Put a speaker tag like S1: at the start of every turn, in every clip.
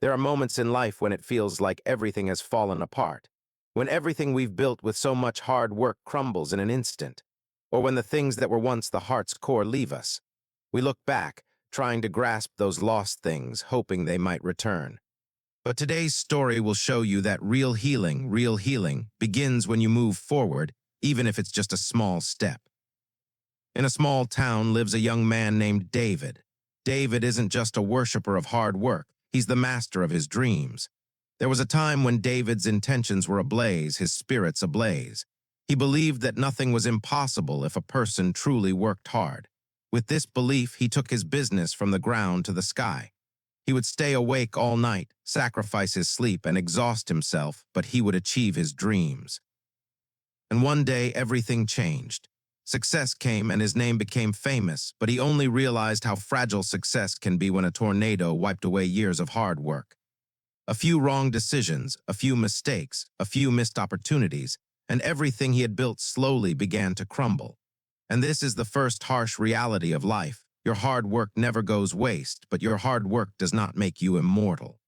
S1: There are moments in life when it feels like everything has fallen apart, when everything we've built with so much hard work crumbles in an instant, or when the things that were once the heart's core leave us. We look back, trying to grasp those lost things, hoping they might return. But today's story will show you that real healing, begins when you move forward, even if it's just a small step. In a small town lives a young man named David. David isn't just a worshiper of hard work, he's the master of his dreams. There was a time when David's intentions were ablaze, his spirits ablaze. He believed that nothing was impossible if a person truly worked hard. With this belief, he took his business from the ground to the sky. He would stay awake all night, sacrifice his sleep, and exhaust himself, but he would achieve his dreams. And one day, everything changed. Success came and his name became famous, but he only realized how fragile success can be when a tornado wiped away years of hard work. A few wrong decisions, a few mistakes, a few missed opportunities, and everything he had built slowly began to crumble. And this is the first harsh reality of life. Your hard work never goes waste, but your hard work does not make you immortal.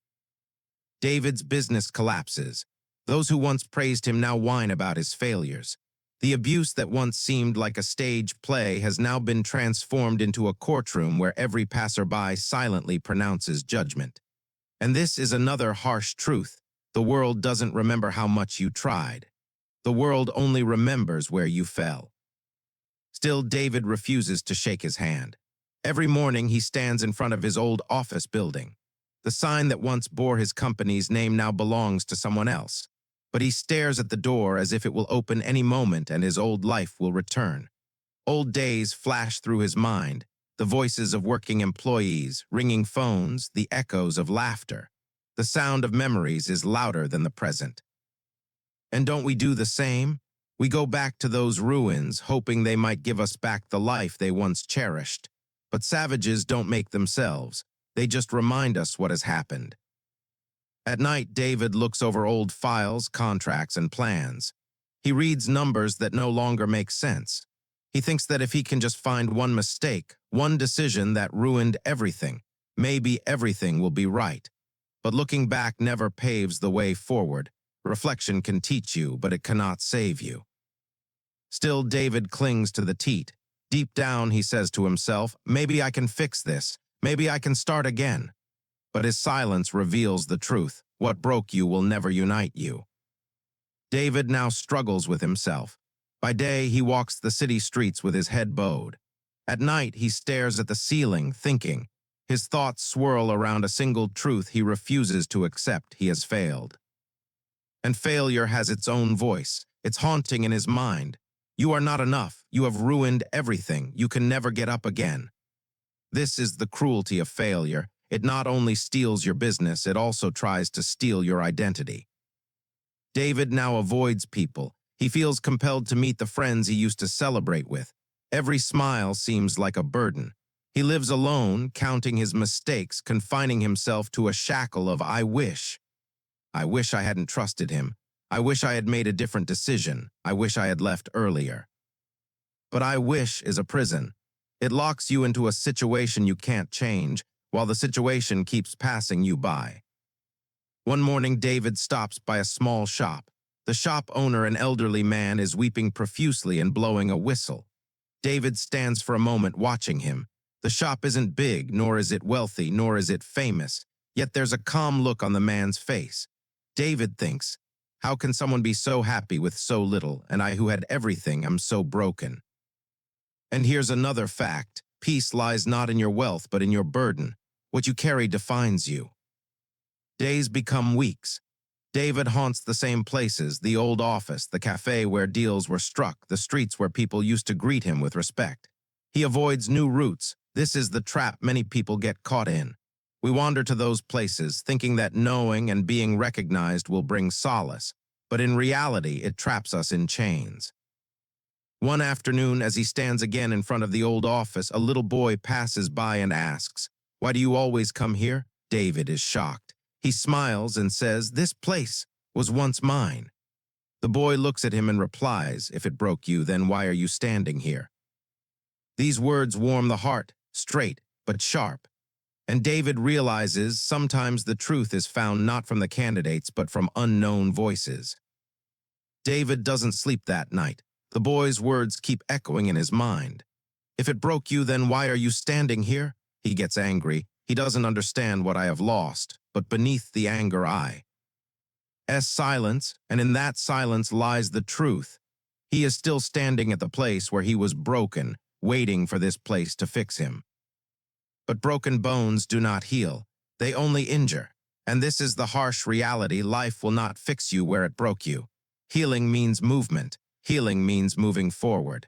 S1: David's business collapses. Those who once praised him now whine about his failures. The abuse that once seemed like a stage play has now been transformed into a courtroom where every passerby silently pronounces judgment. And this is another harsh truth. The world doesn't remember how much you tried. The world only remembers where you fell. Still, David refuses to shake his hand. Every morning he stands in front of his old office building. The sign that once bore his company's name now belongs to someone else. But he stares at the door as if it will open any moment and his old life will return. Old days flash through his mind, the voices of working employees, ringing phones, the echoes of laughter. The sound of memories is louder than the present. And don't we do the same? We go back to those ruins, hoping they might give us back the life they once cherished. But savages don't make themselves. They just remind us what has happened. At night, David looks over old files, contracts, and plans. He reads numbers that no longer make sense. He thinks that if he can just find one mistake, one decision that ruined everything, maybe everything will be right. But looking back never paves the way forward. Reflection can teach you, but it cannot save you. Still, David clings to the teat. Deep down, he says to himself, maybe I can fix this. Maybe I can start again. But his silence reveals the truth. What broke you will never unite you. David now struggles with himself. By day, he walks the city streets with his head bowed. At night, he stares at the ceiling, thinking. His thoughts swirl around a single truth he refuses to accept: he has failed. And failure has its own voice. It's haunting in his mind. You are not enough. You have ruined everything. You can never get up again. This is the cruelty of failure. It not only steals your business, it also tries to steal your identity. David now avoids people. He feels compelled to meet the friends he used to celebrate with. Every smile seems like a burden. He lives alone, counting his mistakes, confining himself to a shackle of I wish. I wish I hadn't trusted him. I wish I had made a different decision. I wish I had left earlier. But I wish is a prison. It locks you into a situation you can't change, while the situation keeps passing you by. One morning, David stops by a small shop. The shop owner, an elderly man, is weeping profusely and blowing a whistle. David stands for a moment watching him. The shop isn't big, nor is it wealthy, nor is it famous, yet there's a calm look on the man's face. David thinks, how can someone be so happy with so little, and I who had everything am so broken? And here's another fact. Peace lies not in your wealth, but in your burden. What you carry defines you. Days become weeks. David haunts the same places, the old office, the cafe where deals were struck, the streets where people used to greet him with respect. He avoids new routes. This is the trap many people get caught in. We wander to those places, thinking that knowing and being recognized will bring solace, but in reality, it traps us in chains. One afternoon, as he stands again in front of the old office, a little boy passes by and asks, "Why do you always come here?" David is shocked. He smiles and says, "This place was once mine." The boy looks at him and replies, "If it broke you, then why are you standing here?" These words warm the heart, straight but sharp. And David realizes sometimes the truth is found not from the candidates but from unknown voices. David doesn't sleep that night. The boy's words keep echoing in his mind. If it broke you, then why are you standing here? He gets angry. He doesn't understand what I have lost, but beneath the anger silence, and in that silence lies the truth. He is still standing at the place where he was broken, waiting for this place to fix him. But broken bones do not heal. They only injure. And this is the harsh reality. Life will not fix you where it broke you. Healing means movement. Healing means moving forward.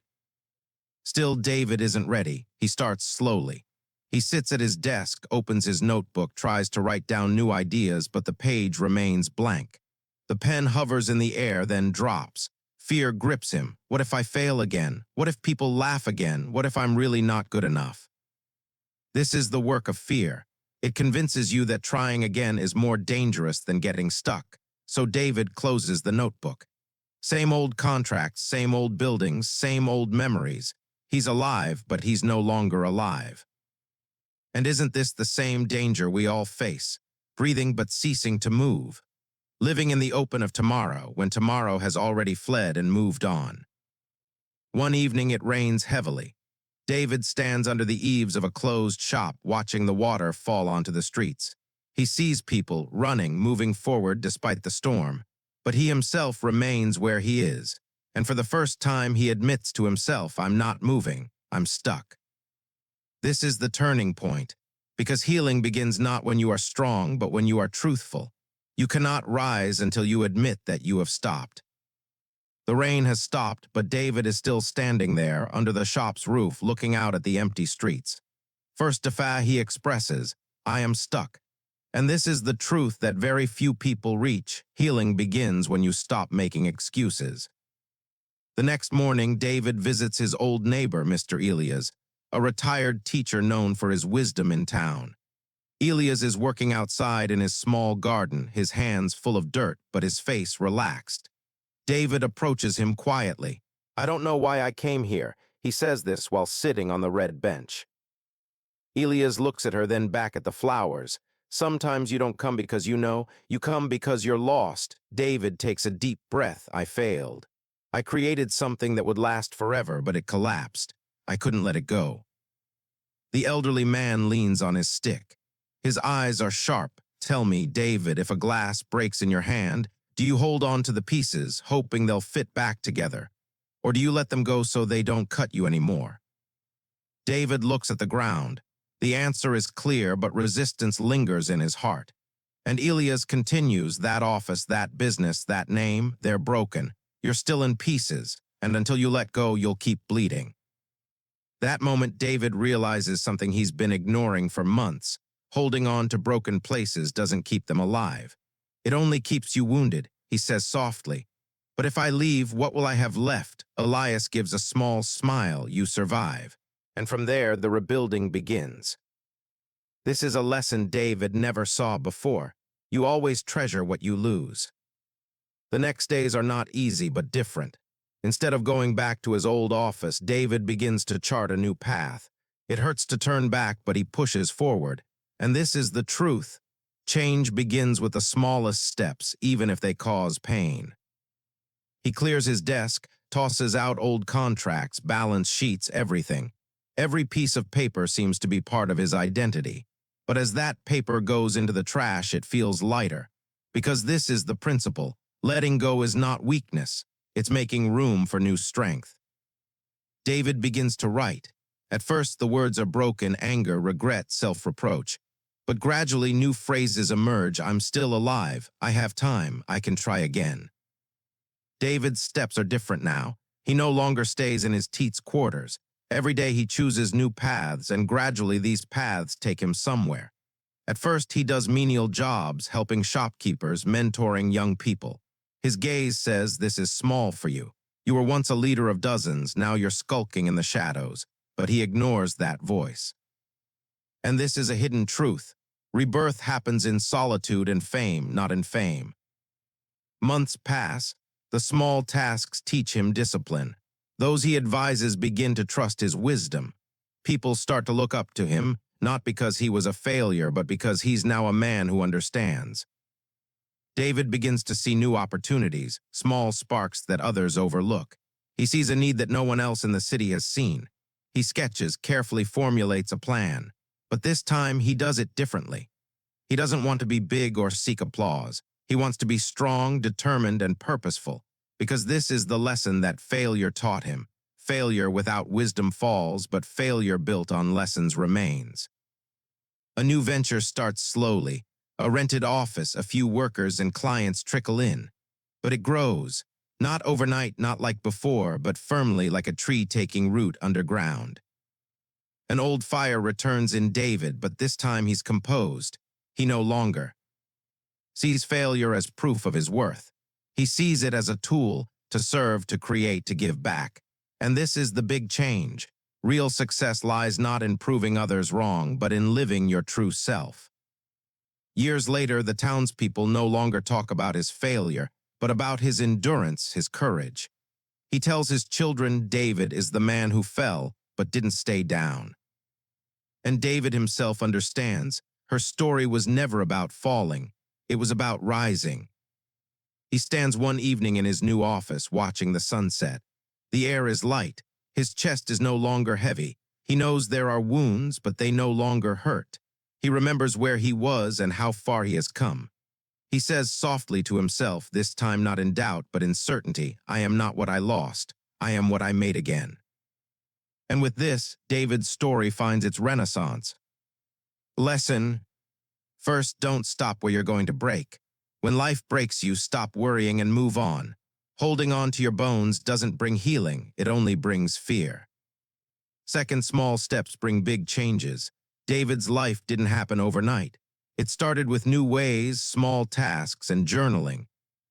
S1: Still, David isn't ready. He starts slowly. He sits at his desk, opens his notebook, tries to write down new ideas, but the page remains blank. The pen hovers in the air, then drops. Fear grips him. What if I fail again? What if people laugh again? What if I'm really not good enough? This is the work of fear. It convinces you that trying again is more dangerous than getting stuck. So David closes the notebook. Same old contracts, same old buildings, same old memories. He's alive, but he's no longer alive. And isn't this the same danger we all face? Breathing but ceasing to move. Living in the open of tomorrow, when tomorrow has already fled and moved on. One evening it rains heavily. David stands under the eaves of a closed shop, watching the water fall onto the streets. He sees people running, moving forward despite the storm. But he himself remains where he is. And for the first time, he admits to himself, I'm not moving, I'm stuck. This is the turning point, because healing begins not when you are strong, but when you are truthful. You cannot rise until you admit that you have stopped. The rain has stopped, but David is still standing there under the shop's roof, looking out at the empty streets. First he expresses, I am stuck. And this is the truth that very few people reach. Healing begins when you stop making excuses. The next morning, David visits his old neighbor, Mr. Elias, a retired teacher known for his wisdom in town. Elias is working outside in his small garden, his hands full of dirt, but his face relaxed. David approaches him quietly. I don't know why I came here. He says this while sitting on the red bench. Elias looks at her, then back at the flowers. Sometimes you don't come because you come because you're lost. David takes a deep breath. I failed. I created something that would last forever, but it collapsed. I couldn't let it go. The elderly man leans on his stick. His eyes are sharp. Tell me, David, if a glass breaks in your hand, do you hold on to the pieces, hoping they'll fit back together? Or do you let them go so they don't cut you anymore? David looks at the ground. The answer is clear, but resistance lingers in his heart. And Elias continues, that office, that business, that name, they're broken. You're still in pieces, and until you let go, you'll keep bleeding. That moment, David realizes something he's been ignoring for months. Holding on to broken places doesn't keep them alive. It only keeps you wounded, he says softly. But if I leave, what will I have left? Elias gives a small smile. You survive. And from there, the rebuilding begins. This is a lesson David never saw before. You always treasure what you lose. The next days are not easy, but different. Instead of going back to his old office, David begins to chart a new path. It hurts to turn back, but he pushes forward. And this is the truth. Change begins with the smallest steps, even if they cause pain. He clears his desk, tosses out old contracts, balance sheets, everything. Every piece of paper seems to be part of his identity. But as that paper goes into the trash, it feels lighter. Because this is the principle. Letting go is not weakness. It's making room for new strength. David begins to write. At first, the words are broken: anger, regret, self-reproach. But gradually, new phrases emerge. I'm still alive. I have time. I can try again. David's steps are different now. He no longer stays in his teat's quarters. Every day he chooses new paths, and gradually these paths take him somewhere. At first, he does menial jobs, helping shopkeepers, mentoring young people. His gaze says, this is small for you. You were once a leader of dozens, now you're skulking in the shadows. But he ignores that voice. And this is a hidden truth. Rebirth happens in solitude and fame, not in fame. Months pass. The small tasks teach him discipline. Those he advises begin to trust his wisdom. People start to look up to him. not because he was a failure, but because he's now a man who understands. David begins to see new opportunities, small sparks that others overlook. He sees a need that no one else in the city has seen. He sketches, carefully formulates a plan. But this time, he does it differently. He doesn't want to be big or seek applause. He wants to be strong, determined, and purposeful, because this is the lesson that failure taught him. Failure without wisdom falls, but failure built on lessons remains. A new venture starts slowly. A rented office, a few workers and clients trickle in. But it grows, not overnight, not like before, but firmly like a tree taking root underground. An old fire returns in David, but this time he's composed. He no longer sees failure as proof of his worth. He sees it as a tool to serve, to create, to give back. And this is the big change. Real success lies not in proving others wrong, but in living your true self. Years later, the townspeople no longer talk about his failure, but about his endurance, his courage. He tells his children David is the man who fell, but didn't stay down. And David himself understands her story was never about falling. It was about rising. He stands one evening in his new office, watching the sunset. The air is light. His chest is no longer heavy. He knows there are wounds, but they no longer hurt. He remembers where he was and how far he has come. He says softly to himself, this time not in doubt, but in certainty, I am not what I lost. I am what I made again. And with this, David's story finds its renaissance. Lesson: first, don't stop where you're going to break. When life breaks you, stop worrying and move on. Holding on to your bones doesn't bring healing, it only brings fear. Second, small steps bring big changes. David's life didn't happen overnight. It started with new ways, small tasks, and journaling.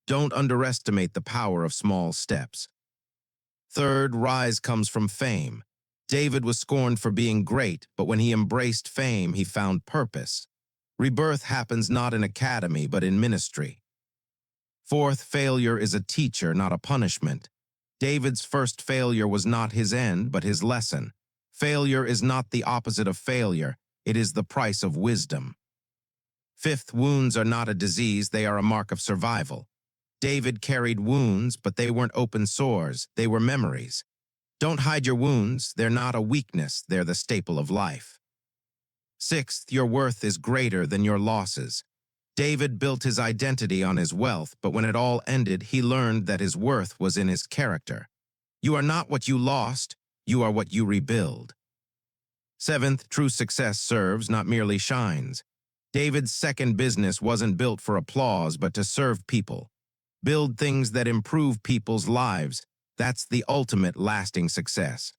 S1: Don't underestimate the power of small steps. Third, rise comes from fame. David was scorned for being great, but when he embraced fame, he found purpose. Rebirth happens not in academy, but in ministry. Fourth, failure is a teacher, not a punishment. David's first failure was not his end, but his lesson. Failure is not the opposite of failure. It is the price of wisdom. Fifth, wounds are not a disease, they are a mark of survival. David carried wounds, but they weren't open sores, they were memories. Don't hide your wounds, they're not a weakness, they're the staple of life. Sixth, your worth is greater than your losses. David built his identity on his wealth, but when it all ended, he learned that his worth was in his character. You are not what you lost, you are what you rebuild. Seventh, true success serves, not merely shines. David's second business wasn't built for applause, but to serve people. Build things that improve people's lives. That's the ultimate lasting success.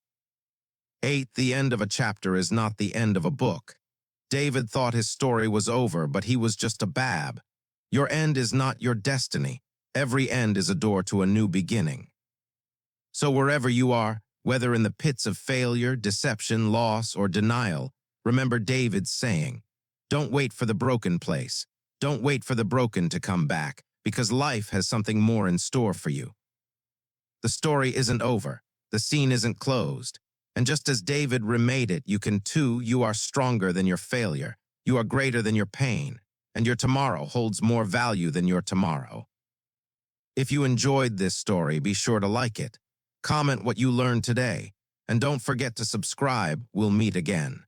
S1: Eighth, the end of a chapter is not the end of a book. David thought his story was over, but he was just a bab. Your end is not your destiny. Every end is a door to a new beginning. So wherever you are, whether in the pits of failure, deception, loss, or denial, remember David's saying, don't wait for the broken place. Don't wait for the broken to come back, because life has something more in store for you. The story isn't over. The scene isn't closed. And just as David remade it, you can too. You are stronger than your failure. You are greater than your pain. And your tomorrow holds more value than your tomorrow. If you enjoyed this story, be sure to like it. Comment what you learned today. And don't forget to subscribe. We'll meet again.